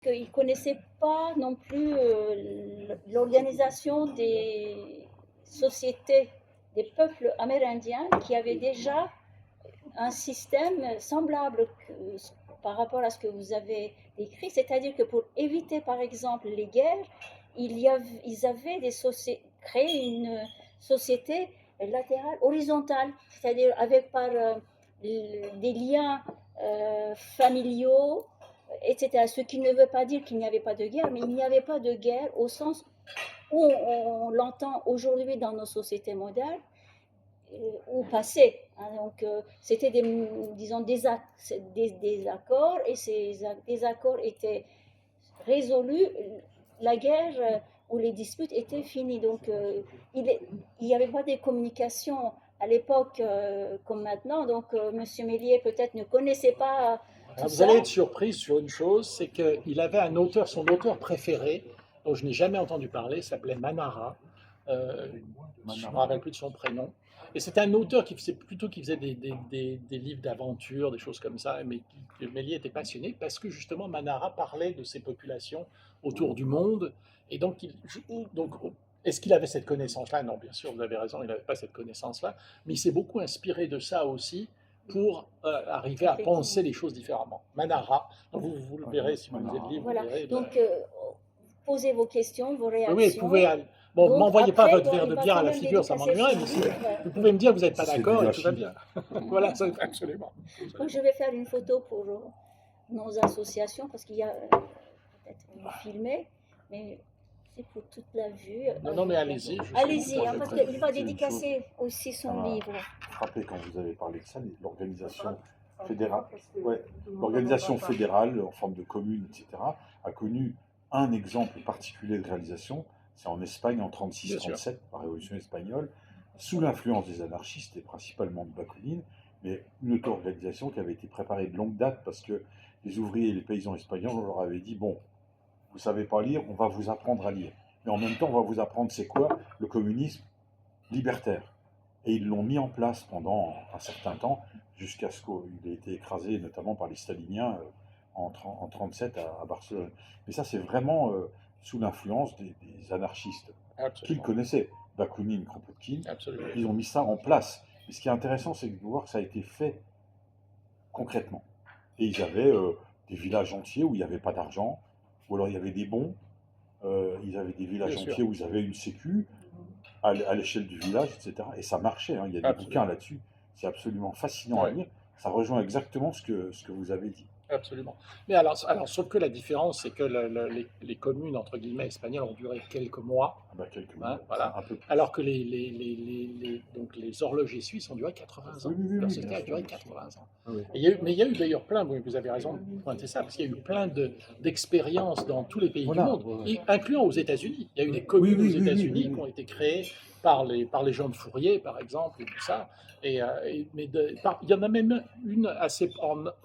qu'ils ne connaissaient pas non plus l'organisation des sociétés, des peuples amérindiens qui avaient déjà un système semblable par rapport à ce que vous avez décrit, c'est-à-dire que pour éviter par exemple les guerres, ils avaient créé une société latérale, horizontale, c'est-à-dire avec par des liens familiaux, etc. Ce qui ne veut pas dire qu'il n'y avait pas de guerre, mais il n'y avait pas de guerre au sens où on l'entend aujourd'hui dans nos sociétés modernes, au passé. Hein. Donc, c'était disons, des accords, et ces désaccords étaient résolus. La guerre ou les disputes étaient finies. Donc, il n'y avait pas de communication à l'époque comme maintenant. Donc, M. Méliès peut-être ne connaissait pas tout Alors, vous allez ça. être surprise sur une chose, c'est qu'il avait un auteur, son auteur préféré, dont je n'ai jamais entendu parler, s'appelait Manara. Je ne me rappelle plus de son prénom. Et c'était un auteur qui faisait des livres d'aventure, des choses comme ça, mais que Méliès était passionné parce que justement Manara parlait de ces populations autour du monde. Et donc est-ce qu'il avait cette connaissance-là? Non, bien sûr, vous avez raison, il n'avait pas cette connaissance-là, mais il s'est beaucoup inspiré de ça aussi pour arriver à penser les choses différemment. Manara, donc vous le verrez si vous lisez le livre, Voilà. vous verrez. Donc, posez vos questions, vos Oui, oui, vous pouvez. réactions. Bon, Donc, m'envoyez pas après, votre bon, verre il de va bière quand à la même figure, ça dédicacer m'ennuierait, son mais livre. vous pouvez me dire que vous n'êtes pas C'est du d'accord et tout va gâchis. bien. Voilà, absolument. Donc, je vais faire une photo pour nos associations parce qu'il y a peut-être filmé, mais c'est pour toute la vue. Non, non, mais allez-y. Allez-y, hein, parce J'aimerais qu'il va préciser une chose. dédicacer aussi Ça son m'a livre. frappé quand vous avez parlé de ça, l'organisation fédérale, ouais, l'organisation fédérale en forme de commune, etc., a connu un exemple particulier de réalisation. C'est en Espagne en Bien sûr. 36-37, la Révolution espagnole, sous l'influence des anarchistes et principalement de Bakounine, mais une auto-organisation qui avait été préparée de longue date parce que les ouvriers et les paysans espagnols, on leur avait dit, bon, vous savez pas lire, on va vous apprendre à lire. Mais en même temps, on va vous apprendre c'est quoi le communisme libertaire. Et ils l'ont mis en place pendant un certain temps, jusqu'à ce qu'il ait été écrasé, notamment par les staliniens, en 1937 à Barcelone. Mais ça, c'est vraiment sous l'influence des anarchistes qu'ils Absolument. connaissaient, Bakounine, Kropotkin. Absolument. Ils ont mis ça en place. Et ce qui est intéressant, c'est de voir que ça a été fait concrètement. Et ils avaient des villages entiers où il n'y avait pas d'argent, ou alors il y avait des bons. Ils avaient des villages Bien sûr. entiers où ils avaient une sécu à l'échelle du village, etc. Et ça marchait, hein. Il y a des Absolument. bouquins là-dessus. C'est absolument fascinant à Ouais. lire. Ça rejoint exactement ce que vous avez dit. Absolument. Mais alors, sauf que la différence, c'est que les communes, entre guillemets, espagnoles ont duré quelques mois, Ah bah, quelques hein, mois, voilà, un peu plus. alors que donc les horlogers suisses ont duré 80 ans. Oui, oui, oui, Leur oui, société bien a sûr, duré bien sûr. 80 ans. Ah oui. Et mais il y a eu d'ailleurs plein, vous avez raison de pointer ça, parce qu'il y a eu plein d'expériences dans tous les pays Voilà, du monde, ouais. incluant aux États-Unis. Il y a eu des communes Oui, aux oui, oui, États-Unis oui. qui ont été créées par les gens de Fourier, par exemple, et tout ça. Il y en a même une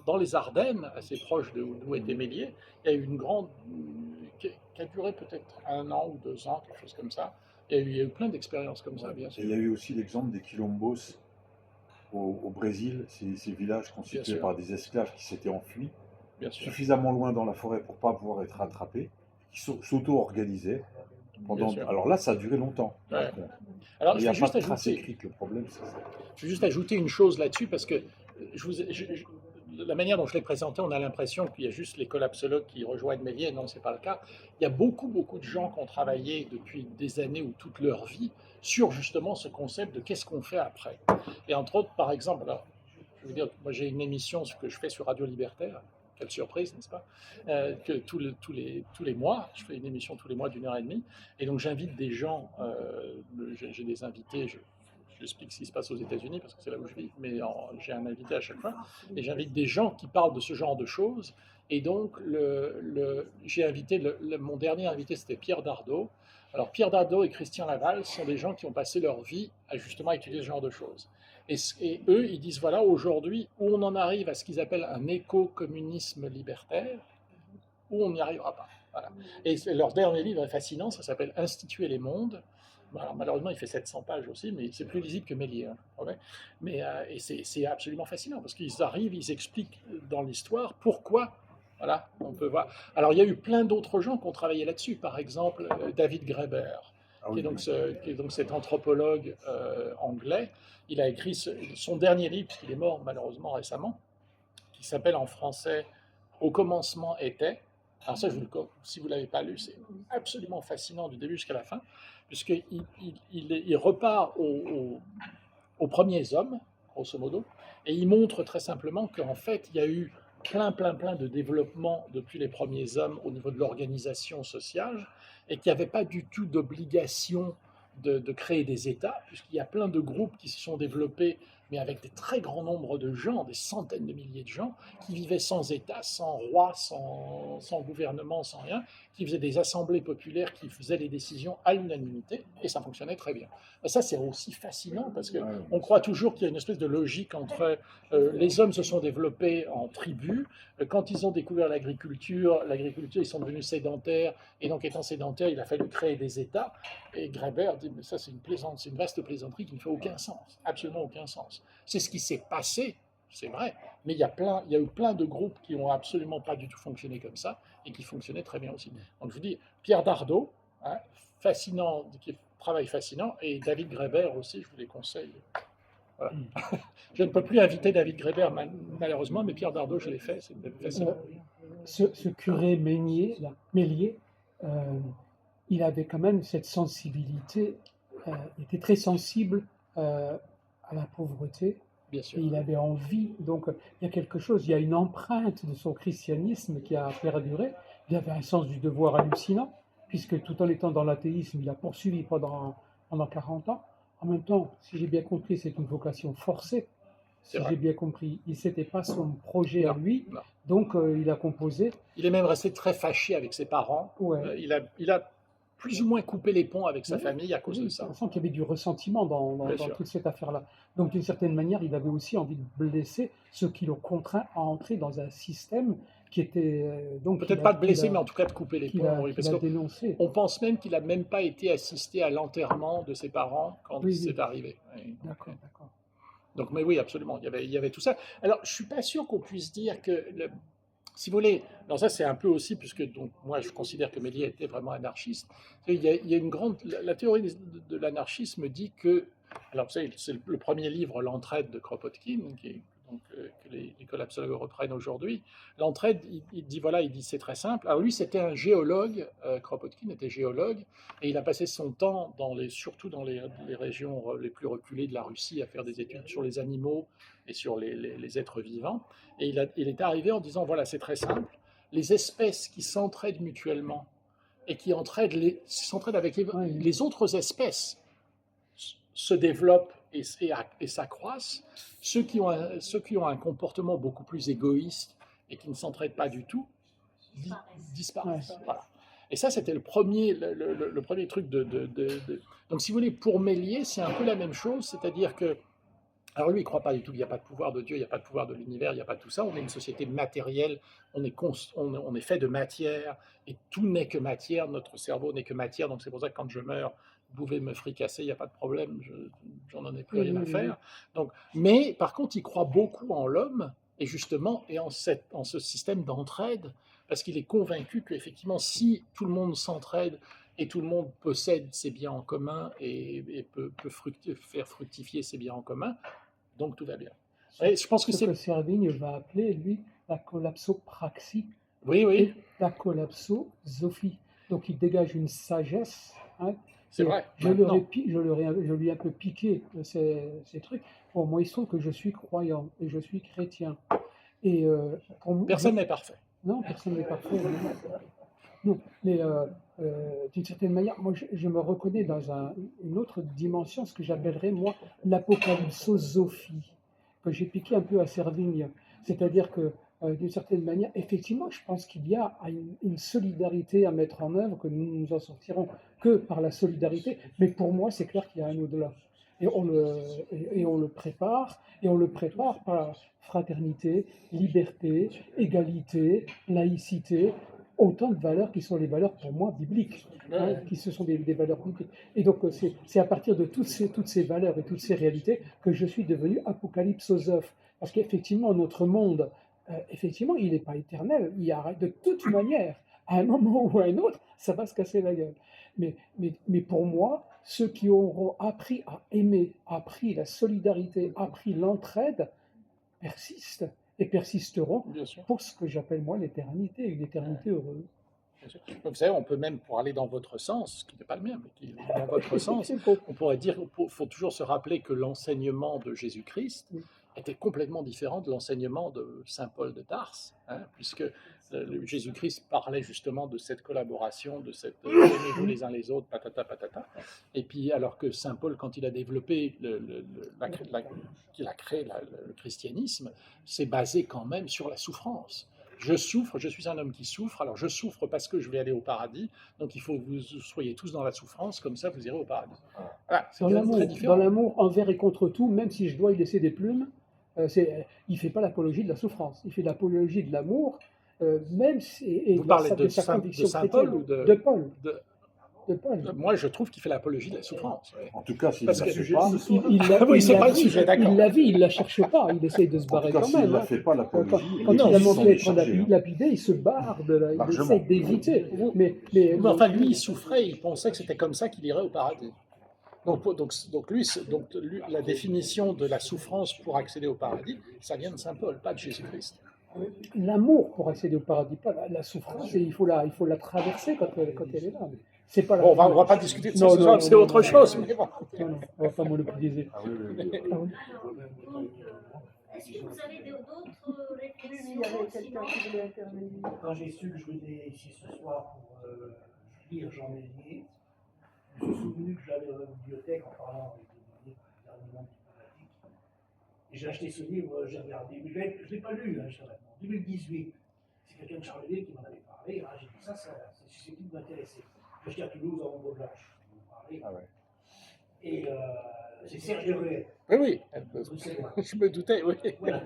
dans les Ardennes, assez proche d'où était Méliès. Il y a eu une grande qui a duré peut-être 1 an ou 2 ans, quelque chose comme ça. Il y a eu plein d'expériences comme ça, bien Et sûr. il y a eu aussi l'exemple des quilombos au Brésil, ces villages Bien constitués sûr, par des esclaves qui s'étaient enfuis bien sûr, suffisamment loin dans la forêt pour ne pas pouvoir être rattrapés, qui s'auto-organisaient. bien sûr. Alors là, ça a duré longtemps, Ouais. par contre. Alors, Mais il je n'y vais a pas juste de trace ajouter, écrite. Le problème, c'est ça. je vais juste ajouter une chose là-dessus, parce que la manière dont je l'ai présenté, on a l'impression qu'il y a juste les collapsologues qui rejoignent Méliès. Non, ce n'est pas le cas. Il y a beaucoup, beaucoup de gens qui ont travaillé depuis des années ou toute leur vie sur justement ce concept de qu'est-ce qu'on fait après. Et entre autres, par exemple, alors, je veux dire, moi j'ai une émission que je fais sur Radio Libertaire. Quelle surprise, n'est-ce pas? Que tous les mois, je fais une émission tous les mois d'1 heure et demie, et donc j'invite des gens, j'ai des invités, j'explique ce qui se passe aux États-Unis parce que c'est là où je vis, mais j'ai un invité à chaque fois, et j'invite des gens qui parlent de ce genre de choses. Et donc, j'ai invité, mon dernier invité, c'était Pierre Dardot. Alors, Pierre Dardot et Christian Laval sont des gens qui ont passé leur vie à justement étudier ce genre de choses. Et eux, ils disent, voilà, aujourd'hui, où on en arrive à ce qu'ils appellent un éco-communisme libertaire, où on n'y arrivera pas. Voilà. Et leur dernier livre est fascinant, ça s'appelle Instituer les mondes. Alors, malheureusement, il fait 700 pages aussi, mais c'est plus lisible que Méliès. Hein, ouais. Et c'est absolument fascinant, parce qu'ils arrivent, ils expliquent dans l'histoire pourquoi Voilà, on peut voir. Alors, il y a eu plein d'autres gens qui ont travaillé là-dessus. Par exemple, David Graeber, Ah qui oui, est donc, oui. qui est donc cet anthropologue anglais. Il a écrit son dernier livre, puisqu'il est mort malheureusement récemment, qui s'appelle en français Au commencement était. Alors ça, si vous ne l'avez pas lu, c'est absolument fascinant du début jusqu'à la fin, puisqu'il il repart aux premiers hommes, grosso modo, et il montre très simplement qu'en fait, il y a eu plein de développement depuis les premiers hommes au niveau de l'organisation sociale, et qu'il n'y avait pas du tout d'obligation de créer des États, puisqu'il y a plein de groupes qui se sont développés, mais avec des très grands nombres de gens, des centaines de milliers de gens, qui vivaient sans État, sans roi, sans gouvernement, sans rien, qui faisaient des assemblées populaires, qui faisaient les décisions à l'unanimité, et ça fonctionnait très bien. Et ça, c'est aussi fascinant, parce Ouais, qu'on croit toujours qu'il y a une espèce de logique entre les hommes se sont développés en tribus, quand ils ont découvert l'agriculture, ils sont devenus sédentaires, et donc étant sédentaires, il a fallu créer des États. Et Graeber dit, mais ça c'est c'est une vaste plaisanterie qui ne fait aucun sens, absolument aucun sens. C'est ce qui s'est passé, c'est vrai, mais il y a eu plein de groupes qui n'ont absolument pas du tout fonctionné comme ça, et qui fonctionnaient très bien aussi. Donc je vous dis, Pierre Dardot, hein, fascinant, travail fascinant, et David Graeber aussi, je vous les conseille. Voilà. Je ne peux plus inviter David Graeber, malheureusement, mais Pierre Dardot, je l'ai fait, c'est fascinant. Ce curé Mélier, euh, il avait quand même cette sensibilité, il était très sensible à la pauvreté, Bien et sûr. il avait envie, donc il y a quelque chose, il y a une empreinte de son christianisme qui a perduré. Il avait un sens du devoir hallucinant, puisque tout en étant dans l'athéisme, il a poursuivi pendant 40 ans. En même temps, si j'ai bien compris, c'est une vocation forcée. C'est Si vrai. j'ai bien compris, c'était pas son projet à Non, lui, non. donc il a composé. Il est même resté très fâché avec ses parents. Ouais. Il a plus ou moins coupé les ponts avec sa Oui, famille à cause de oui, ça. on sent qu'il y avait du ressentiment Bien dans sûr. toute cette affaire-là. Donc, d'une certaine manière, il avait aussi envie de blesser ceux qui l'ont contraint à entrer dans un système qui était donc Peut-être pas de blesser, mais en tout cas de couper les ponts. Oui, parce qu'il a dénoncé. qu'on pense même qu'il n'a même pas été assisté à l'enterrement de ses parents quand Oui, c'est oui. arrivé. Oui. D'accord, d'accord. Donc, mais oui, absolument, il y avait tout ça. Alors, je ne suis pas sûr qu'on puisse dire que, si vous voulez, alors ça c'est un peu aussi, puisque donc, moi je considère que Méliès était vraiment anarchiste, il y a une grande, la théorie de l'anarchisme dit que, alors vous savez, c'est le premier livre, L'entraide de Kropotkin, donc, que les collapsologues reprennent aujourd'hui. L'entraide, il dit, voilà, il dit c'est très simple. Alors lui c'était un géologue, Kropotkin était géologue, et il a passé son temps, surtout dans les régions les plus reculées de la Russie, à faire des études sur les animaux et sur les êtres vivants. Et il est arrivé en disant, voilà, c'est très simple, les espèces qui s'entraident mutuellement et qui s'entraident avec les autres espèces se développent et s'accroissent. Ceux qui ont un comportement beaucoup plus égoïste et qui ne s'entraident pas du tout disparaissent. Voilà. Et ça, c'était le premier truc Donc, si vous voulez, pour Méliès, c'est un peu la même chose, c'est-à-dire que alors lui, il ne croit pas du tout qu'il n'y a pas de pouvoir de Dieu, il n'y a pas de pouvoir de l'univers, il n'y a pas de tout ça. On est une société matérielle, on est fait de matière, et tout n'est que matière, notre cerveau n'est que matière, donc c'est pour ça que quand je meurs, vous pouvez me fricasser, il n'y a pas de problème, j'en ai plus rien à faire. Donc, mais par contre, il croit beaucoup en l'homme, et justement, et en ce système d'entraide, parce qu'il est convaincu qu'effectivement, si tout le monde s'entraide, et tout le monde possède ses biens en commun et peut faire fructifier ses biens en commun, donc tout va bien. Et je pense que Ce que Servigne va appeler, lui, la collapsopraxie oui, et la collapsosophie. Donc il dégage une sagesse. Hein, c'est vrai. Je lui ai un peu piqué ces trucs. Bon, moi, il se trouve que je suis croyant et je suis chrétien. Et personne n'est parfait. Non, personne n'est parfait. Non, mais d'une certaine manière, moi, je me reconnais dans une autre dimension, ce que j'appellerais, moi, l'apocalypsosophie, que j'ai piqué un peu à Servigne. C'est-à-dire que, d'une certaine manière, effectivement, je pense qu'il y a une solidarité à mettre en œuvre, que nous nous en sortirons que par la solidarité, mais pour moi, c'est clair qu'il y a un au-delà. Et on le prépare par fraternité, liberté, égalité, laïcité, autant de valeurs qui sont les valeurs pour moi bibliques, hein, qui ce sont des valeurs bibliques. Et donc c'est à partir de toutes ces valeurs et toutes ces réalités que je suis devenu apocalypsosophe. Parce qu'effectivement, notre monde effectivement, il n'est pas éternel. Il arrête de toute manière. À un moment ou à un autre, ça va se casser la gueule. Mais pour moi, ceux qui auront appris à aimer, appris la solidarité, appris l'entraide, persistent et persisteront Bien sûr. pour ce que j'appelle moi l'éternité, une éternité heureuse. Bien sûr. Donc, vous savez, on peut même, pour aller dans votre sens, qui n'est pas le mien, mais qui est dans votre sens, on pourrait dire qu'il faut toujours se rappeler que l'enseignement de Jésus-Christ Oui. était complètement différent de l'enseignement de saint Paul de Tarse, hein, puisque Jésus-Christ parlait justement de cette collaboration, de cette aimez-vous les uns les autres, patata patata. Et puis, alors que saint Paul, quand il a développé, qu'il a créé le christianisme, c'est basé quand même sur la souffrance. Je souffre, je suis un homme qui souffre, alors je souffre parce que je vais aller au paradis, donc il faut que vous soyez tous dans la souffrance, comme ça vous irez au paradis. Voilà, c'est très différent. Dans l'amour envers et contre tout, même si je dois y laisser des plumes, il ne fait pas l'apologie de la souffrance, il fait l'apologie de l'amour, même si, et Vous parlez de sa saint conviction Paul chrétienne, ou de Paul. de- De Paul. Moi, je trouve qu'il fait l'apologie de la souffrance. Oui. En tout cas, s'il Parce ne que la fait pas, Oui, c'est pas le sujet, d'accord. Il la vit, il ne la cherche pas, il essaye de se en tout barrer cas, quand s'il ne même. la Hein. fait pas, l'apologie, Quand les il a gens sont montré être déchargés. lapidé, il se barre de la, il Largement. essaie d'éviter. Mais Enfin, lui, il souffrait, il pensait que c'était comme ça qu'il irait au paradis. Donc lui, la définition de la souffrance pour accéder au paradis, ça vient de saint Paul, pas de Jésus-Christ. l'amour pour accéder au paradis, pas la souffrance, et il faut la traverser quand elle est là. C'est pas la Bon, on va pas discuter de ça Non, ce non, soir, non, c'est non, autre non. chose. Mais bon. Non, on va pas monopoliser. Ah oui, oui, oui. Ah oui. Est-ce que vous avez d'autres Il y réflexions avait quelqu'un sinon qui voulait intervenir. Quand j'ai su que je venais ici ce soir pour lire Jean Méliès, je me suis souvenu que j'allais dans la bibliothèque en parlant avec des gouvernements diplomatiques. Et j'ai acheté ce livre, j'ai regardé, mais je ne l'ai pas lu, hein, en 2018. C'est quelqu'un de Charleville qui m'en avait parlé. Ah, j'ai dit ça, c'est susceptible de m'intéresser. J'ai acheté à Toulouse, en Ombre Blanche. Ah ouais. Et c'est Serge Deruet. Oui, Bruxellois. je me doutais, oui. Voilà.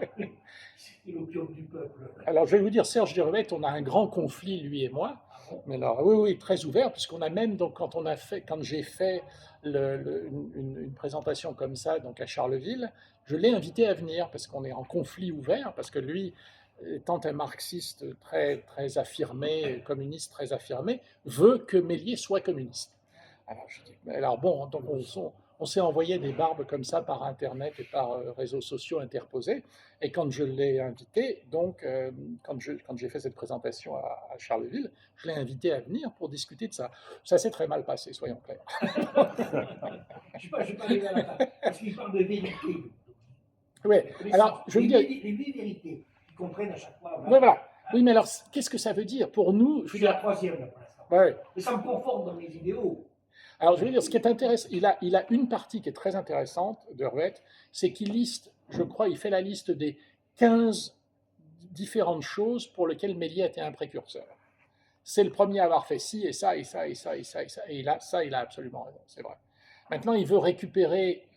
C'était l'opium du peuple. Alors, je vais vous dire, Serge Deruet, on a un grand conflit, lui et moi. Mais alors, oui, très ouvert, puisqu'on a même, donc, quand j'ai fait une présentation comme ça, donc à Charleville, je l'ai invité à venir, parce qu'on est en conflit ouvert, parce que lui, étant un marxiste très, très affirmé, communiste très affirmé, veut que Méliès soit communiste. Alors bon, donc on s'est envoyé des barbes comme ça par Internet et par réseaux sociaux interposés. Et quand je l'ai invité, donc quand j'ai fait cette présentation à Charleville, je l'ai invité à venir pour discuter de ça. Ça s'est très mal passé, soyons clairs. Je ne suis pas arrivé à la fin, parce qu'il parle de vérité. Oui, alors je veux dire... Les 8 vérités, ils comprennent à chaque fois. Oui, voilà. Oui, mais alors, qu'est-ce que ça veut dire pour nous? Je suis la troisième, là, pour l'instant. Ouais. Mais ça me conforte dans mes idéaux. Alors, je veux dire, ce qui est intéressant, il a une partie qui est très intéressante de Ruet, c'est qu'il liste, je crois, il fait la liste des 15 différentes choses pour lesquelles Méliès était un précurseur. C'est le premier à avoir fait ci et ça et ça et ça et ça et ça. Et il a absolument raison, c'est vrai. Maintenant, il veut récupérer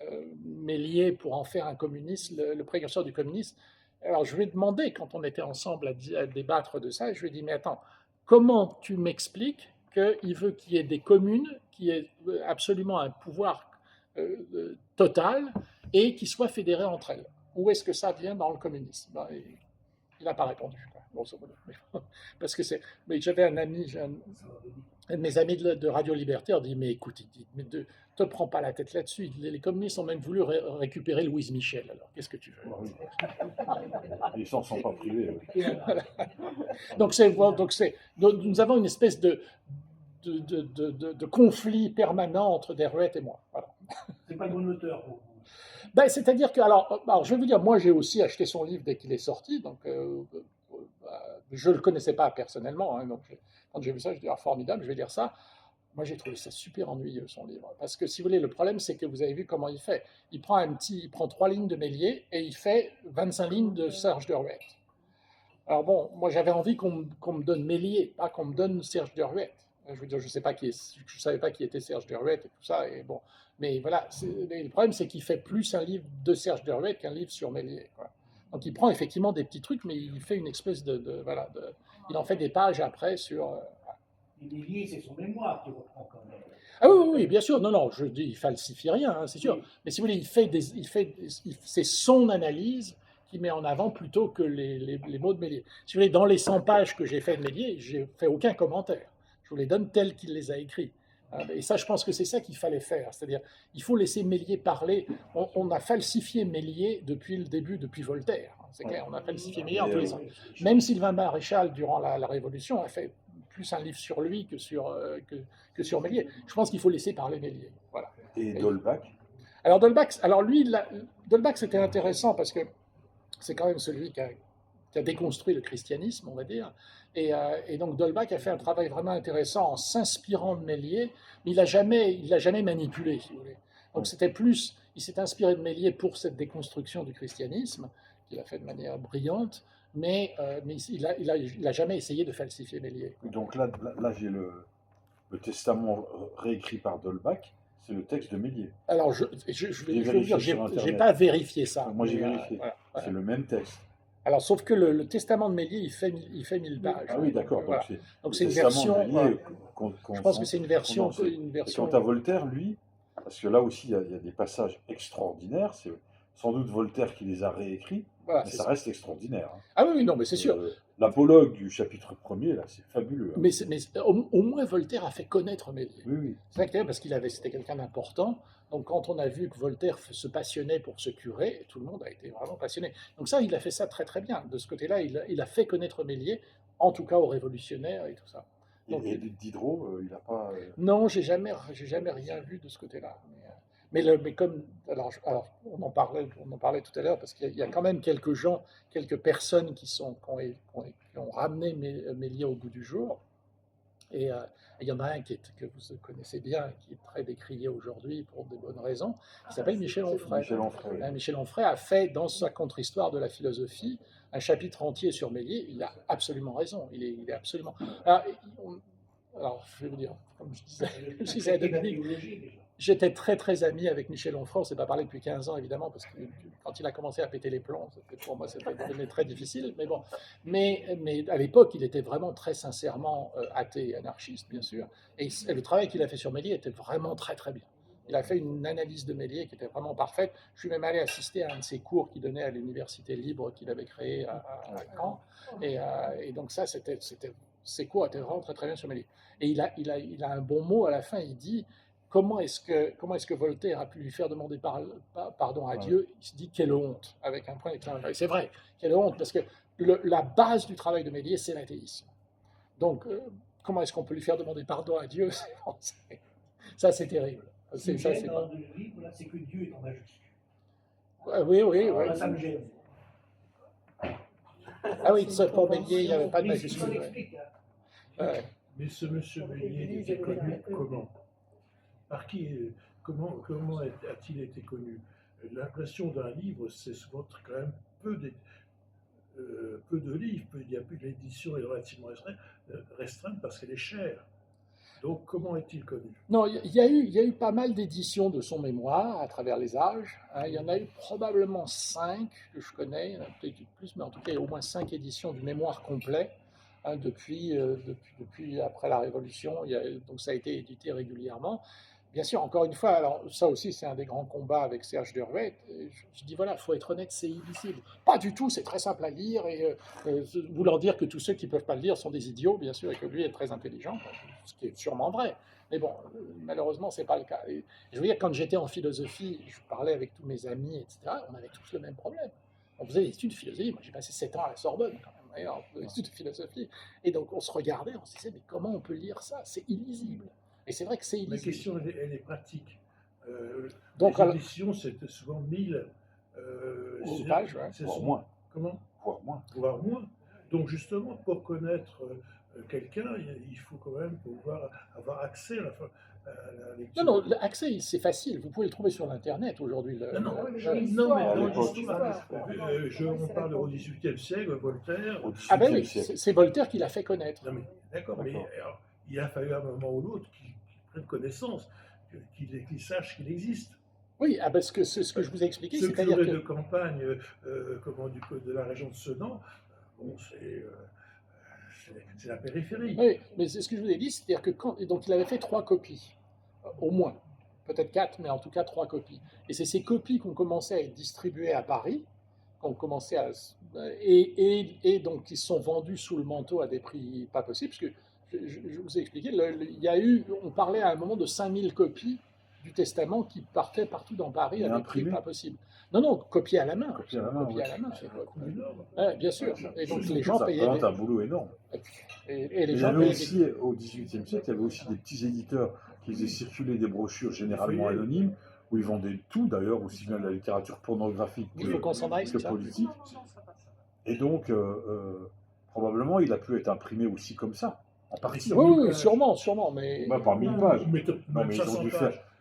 Méliès pour en faire un communiste, le précurseur du communisme. Alors, je lui ai demandé, quand on était ensemble à débattre de ça, je lui ai dit, mais attends, comment tu m'expliques qu'il veut qu'il y ait des communes, qu'il y ait absolument un pouvoir total et qui soient fédérées entre elles? Où est-ce que ça vient dans le communisme? Il n'a pas répondu, grosso modo. Parce que mais j'avais un ami, un de mes amis de Radio Libertaire dit, mais écoute, ne te prends pas la tête là-dessus. Les communistes ont même voulu récupérer Louise Michel. Alors, qu'est-ce que tu veux? Ils ne s'en sont pas privés. Voilà. Donc, nous avons une espèce de conflit permanent entre Deruet et moi. Voilà. C'est pas le bon auteur pour vous. Ben, c'est-à-dire que, alors, je vais vous dire, moi j'ai aussi acheté son livre dès qu'il est sorti, donc je ne le connaissais pas personnellement, hein, donc quand j'ai vu ça, je dis, ah, formidable, je vais lire ça. Moi j'ai trouvé ça super ennuyeux, son livre, parce que si vous voulez, le problème c'est que vous avez vu comment il fait. Il prend 3 lignes de Méliès et il fait 25 lignes de Serge Deruet. Alors bon, moi j'avais envie qu'on me donne Méliès, pas qu'on me donne Serge Deruet. Je veux dire, je ne savais pas qui était Serge Deruet et tout ça, et bon. Mais voilà, le problème, c'est qu'il fait plus un livre de Serge Deruet qu'un livre sur Méliès, quoi. Donc il prend effectivement des petits trucs, mais il fait une espèce il en fait des pages après sur... Méliès, c'est son mémoire qui reprend quand même. Ah oui, bien sûr, non, je dis, il falsifie rien, hein, c'est sûr. Oui. Mais si vous voulez, c'est son analyse qui met en avant plutôt que les mots de Méliès. Si vous voulez, dans les 100 pages que j'ai fait de Méliès, j'ai fait aucun commentaire. Je vous les donne tels qu'il les a écrits. Et ça, je pense que c'est ça qu'il fallait faire. C'est-à-dire, il faut laisser Méliès parler. On a falsifié Méliès depuis le début, depuis Voltaire. C'est clair, on a falsifié Méliès en tous les sens. Même Sylvain Maréchal, durant la Révolution, a fait plus un livre sur lui que sur Méliès. Je pense qu'il faut laisser parler Méliès. Voilà. Et d'Holbach? Alors Dolbach, Dolbach c'était intéressant parce que c'est quand même celui qui a déconstruit le christianisme, on va dire. Et donc Dolbach a fait un travail vraiment intéressant en s'inspirant de Méliès, mais il l'a jamais manipulé, si vous voulez. Donc c'était plus, il s'est inspiré de Méliès pour cette déconstruction du christianisme, qu'il a fait de manière brillante, mais il a jamais essayé de falsifier Méliès. Donc là j'ai le testament réécrit par Dolbach, c'est le texte de Méliès. Alors je vais vous dire, j'ai pas vérifié ça. Moi j'ai vérifié, voilà. C'est le même texte. Alors, sauf que le testament de Méliès, il fait 1000 pages. Ah oui, d'accord. Voilà. Donc, c'est une testament version. de Méliès Je pense que c'est une version. Et quant à Voltaire, lui, parce que là aussi, il y a des passages extraordinaires. C'est sans doute Voltaire qui les a réécrits, Voilà, mais ça reste extraordinaire. Hein. Ah oui, non, mais c'est sûr. L'apologue du chapitre 1er, là, c'est fabuleux. Hein. Mais au moins, Voltaire a fait connaître Méliès. Oui, oui. C'est vrai parce c'était quelqu'un d'important. Donc, quand on a vu que Voltaire se passionnait pour ce curé, tout le monde a été vraiment passionné. Donc ça, il a fait ça très très bien. De ce côté-là, il a fait connaître Méliès, en tout cas aux révolutionnaires et tout ça. Donc, et Diderot, il n'a pas... Non, j'ai jamais rien vu de ce côté-là. Mais comme alors, on en parlait tout à l'heure parce qu'il y a quand même quelques gens, quelques personnes qui ont ramené Méliès au goût du jour. Et il y en a un que vous connaissez bien, qui est très décrié aujourd'hui pour de bonnes raisons, qui s'appelle Michel Onfray. Michel Onfray a fait dans sa contre-histoire de la philosophie un chapitre entier sur Méliès. Il a absolument raison. Il est absolument. Alors, je vais vous dire, comme je disais à Dominique, j'étais très très ami avec Michel Onfray. On ne s'est pas parlé depuis 15 ans, évidemment, parce que quand il a commencé à péter les plombs, pour moi, c'était devenu très difficile. Mais bon, mais à l'époque, il était vraiment très sincèrement athée et anarchiste, bien sûr. Et le travail qu'il a fait sur Méliès était vraiment très très bien. Il a fait une analyse de Méliès qui était vraiment parfaite. Je suis même allé assister à un de ses cours qu'il donnait à l'université libre qu'il avait créée à Caen. Et donc ça, ses cours étaient vraiment très très bien sur Méliès. Et il a un bon mot à la fin. Il dit comment est-ce que Voltaire a pu lui faire demander pardon à Dieu? Il se dit quelle honte, avec un point d'exclamation. Et c'est vrai, quelle honte, parce que la base du travail de Méliès, c'est l'athéisme. Donc comment est-ce qu'on peut lui faire demander pardon à Dieu? Ça, c'est terrible. C'est dans le livre, là, c'est que Dieu est en majuscule. Oui. Alors, là, ça me gêne. Ah oui, pour Méliès, il n'y avait pas de majuscule. Ouais. Mais ce monsieur Méliès était connu comment? Par qui? Comment a-t-il été connu? L'impression d'un livre, c'est souvent quand même peu de livres. L'édition est relativement restreinte parce qu'elle est chère. Donc, comment est-il connu? Non, il y a eu pas mal d'éditions de son mémoire à travers les âges. Il y en a eu probablement 5 que je connais, il y en a peut-être plus, mais en tout cas, il y a au moins 5 éditions du mémoire complet depuis après la Révolution. Donc, ça a été édité régulièrement. Bien sûr, encore une fois, alors ça aussi, c'est un des grands combats avec Serge Dervet. Je dis voilà, il faut être honnête, c'est illisible. Pas du tout, c'est très simple à lire et vouloir dire que tous ceux qui ne peuvent pas le lire sont des idiots, bien sûr, et que lui est très intelligent, ce qui est sûrement vrai. Mais bon, malheureusement, ce n'est pas le cas. Et je veux dire, quand j'étais en philosophie, je parlais avec tous mes amis, etc., on avait tous le même problème. On faisait des études de philosophie. Moi, j'ai passé 7 ans à la Sorbonne, quand même, on faisait des études de philosophie. Et donc, on se regardait, on se disait, mais comment on peut lire ça? C'est illisible. Et c'est vrai que c'est illisible. La question, elle est pratique. Donc, les éditions, c'est souvent 1000 pages, voire moins. Comment? Voire moins. Donc, justement, pour connaître quelqu'un, il faut quand même pouvoir avoir accès à la lecture. Non, l'accès, c'est facile. Vous pouvez le trouver sur l'Internet aujourd'hui. Non, mais dans l'histoire, on parle au XVIIIe siècle, Voltaire. Ah ben oui, c'est Voltaire qui l'a fait connaître. Non, mais d'accord, mais alors, il a fallu à un moment ou l'autre qu'il prenne connaissance, qu'il sache qu'il existe. Oui, parce que c'est ce que je vous ai expliqué. Ce C'est-à-dire curé que de campagne de la région de Sedan, bon, c'est la périphérie. Oui, mais c'est ce que je vous ai dit, c'est-à-dire que donc il avait fait 3 copies, au moins, peut-être 4, mais en tout cas 3 copies. Et c'est ces copies qui ont commencé à être distribuées à Paris, ont commencé à... Et donc, qui se sont vendus sous le manteau à des prix pas possibles, parce que je vous ai expliqué, il y a eu, on parlait à un moment de 5000 copies du Testament qui partaient partout dans Paris à Et des prix imprimées pas possibles. Non, non, copiées à la main. Copiées à la main, Copiées ouais. à la main, c'est quoi. Ouais, bien sûr. Et donc, les gens Ça payaient... représente un boulot énorme. Et Mais les il y gens avait payaient aussi, au XVIIIe siècle, il y avait aussi des petits éditeurs qui faisaient circuler des brochures généralement anonymes, où ils vendaient tout, d'ailleurs, aussi bien de la littérature pornographique Il faut qu'on s'en aille, que c'est ça? politique. Et donc, probablement, il a pu être imprimé aussi comme ça, en partie. Oui, sûrement, mais... Bah, par 1000 pages. Mais Non, mais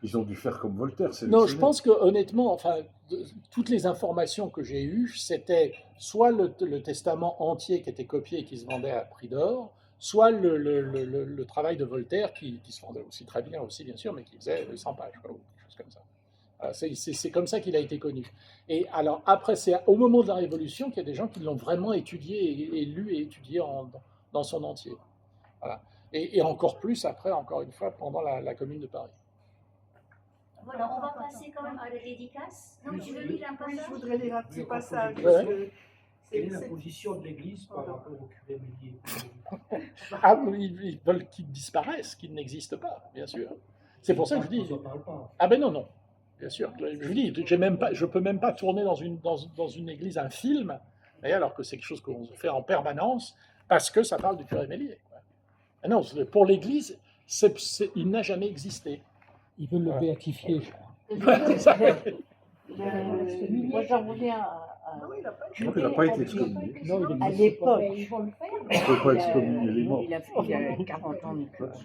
ils ont dû faire comme Voltaire. Non, je pense que honnêtement, enfin, toutes les informations que j'ai eues, c'était soit le testament entier qui était copié et qui se vendait à prix d'or, soit le travail de Voltaire qui se vendait aussi très bien aussi, bien sûr, mais qui faisait 100 pages, quoi, ou quelque chose comme ça. Voilà, c'est comme ça qu'il a été connu. Et alors après, c'est au moment de la Révolution qu'il y a des gens qui l'ont vraiment étudié et lu et étudié dans son entier. Voilà. Et encore plus après, encore une fois, pendant la Commune de Paris. Voilà, on va passer quand même à la dédicace. Donc, tu veux lire un Oui, je passage? voudrais lire un petit passage. Ouais. Parce que Quelle est la c'est- position de l'Église par rapport au curé Méliès? Ah, ils veulent qu'ils disparaissent, qu'ils n'existent pas, bien sûr. C'est pour ça que je dis. On n'en parle pas. Ah ben non, bien sûr. Je vous dis, je peux même pas tourner dans une église un film, et alors que c'est quelque chose qu'on fait en permanence, parce que ça parle du curé Méliès. Quoi. Ah non, pour l'Église, il n'a jamais existé. Ils veulent le Ouais. béatifier, je crois. Moi, j'en reviens Je crois qu'il n'a pas été excommunié. Non, il est à l'époque. On ne peut pas excommunier les morts. Il a 40 ans.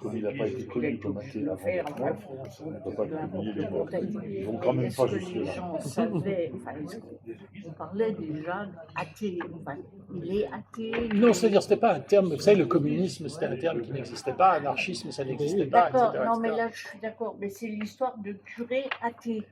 Comme il n'a pas été connu comme athée avant d'être mort, on ne peut pas excommunier les morts. Ils vont quand même Est-ce pas que les jusque-là. gens savaient, on parlait déjà athée, il est athée. Non, c'est-à-dire, c'était pas un terme, vous savez, le communisme, c'était un terme qui n'existait pas, anarchisme, ça n'existait pas, D'accord, etc. non mais etc. là je suis d'accord, mais c'est l'histoire de curé athée.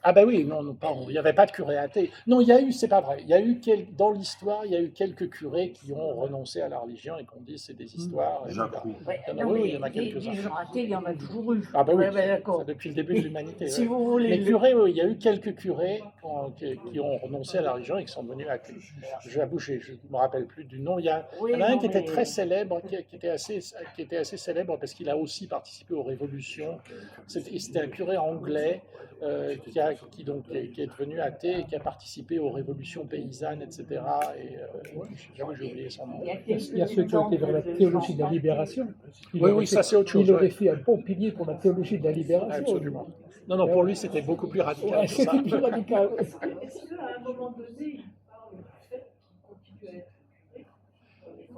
Ah ben oui, non, pardon, il n'y avait pas de curé athée. Non, il y a eu, c'est pas vrai, il y a eu, dans l'histoire, il y a eu quelques curés qui ont renoncé à la religion et qu'on dit c'est des histoires. etc. Jacques Roux. Ouais, Ah bah non, oui, mais il y en a des quelques-uns. gens athées, il y en a toujours eu. Ah ben oui, Ouais, d'accord. ça, depuis le début de l'humanité. Si ouais. vous voulez. Les curés, oui, il y a eu quelques curés qui ont renoncé à la religion et qui sont devenus athées. J'avoue, je ne me rappelle plus du nom. Il y en a un qui était très célèbre, qui était assez célèbre parce qu'il a aussi participé aux révolutions. C'était un curé anglais qui est devenu athée et qui a participé aux révolutions paysannes, etc. Et j'avoue, j'ai oublié son nom. Il y a ceux qui ont été vers la théologie de la libération. Oui, ça c'est autre chose. Il aurait Ouais. fait un bon pilier pour la théologie de la libération. Absolument. Non, pour lui, c'était beaucoup plus radical Ouais, que ça. c'était plus radical. Est-ce qu'à un moment donné, il parle du fait qu'il continue à être curé?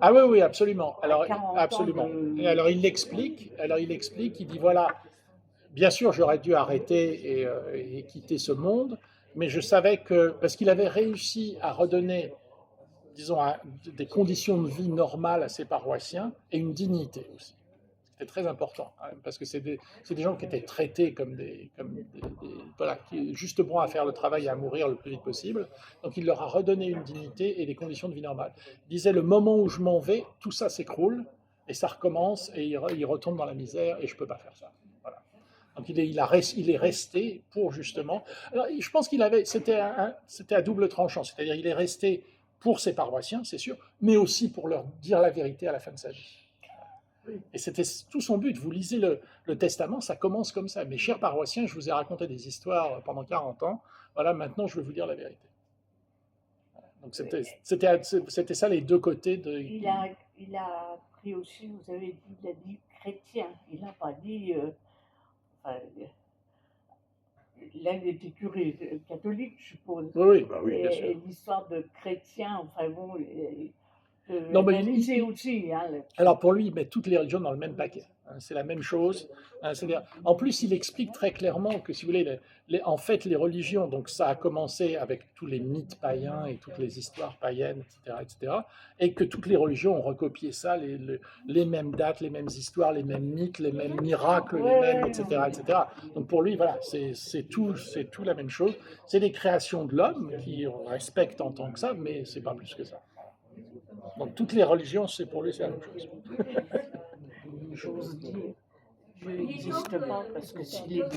Ah oui, absolument. Alors, 40 ans absolument. de- Et alors, il l'explique, il dit, voilà, bien sûr, j'aurais dû arrêter et quitter ce monde, mais je savais que, parce qu'il avait réussi à redonner, disons, des conditions de vie normales à ses paroissiens et une dignité aussi. C'était très important, quand même, parce que c'est des gens qui étaient traités comme voilà, qui juste bons à faire le travail et à mourir le plus vite possible. Donc il leur a redonné une dignité et des conditions de vie normales. Il disait, le moment où je m'en vais, tout ça s'écroule et ça recommence et il retombe dans la misère et je ne peux pas faire ça. Voilà. Donc il est resté pour justement... Alors je pense c'était à double tranchant, c'est-à-dire il est resté pour ses paroissiens, c'est sûr, mais aussi pour leur dire la vérité à la fin de sa vie. Et c'était tout son but. Vous lisez le Testament, ça commence comme ça. Mes chers paroissiens, je vous ai raconté des histoires pendant 40 ans. Voilà, maintenant, je vais vous dire la vérité. Donc, c'était ça les deux côtés de... Il a pris aussi, vous avez dit, il a dit chrétien. Il n'a pas dit. Là, il était curé catholique, je suppose. Oui, Bah oui, bien sûr. Et l'histoire de chrétien, enfin bon. Non, mais l'Élysée aussi. Hein, alors pour lui, il met toutes les religions dans le même paquet. C'est la même chose. En plus, il explique très clairement que, si vous voulez, en fait, les religions, donc ça a commencé avec tous les mythes païens et toutes les histoires païennes, etc., et que toutes les religions ont recopié ça, les mêmes dates, les mêmes histoires, les mêmes mythes, les mêmes miracles, les mêmes, etc. Donc pour lui, voilà, c'est tout la même chose. C'est des créations de l'homme qui respectent en tant que ça, mais c'est pas plus que ça. Donc toutes les religions, pour lui, c'est la même chose. J'ose dire, Dieu n'existe pas parce que s'il existe,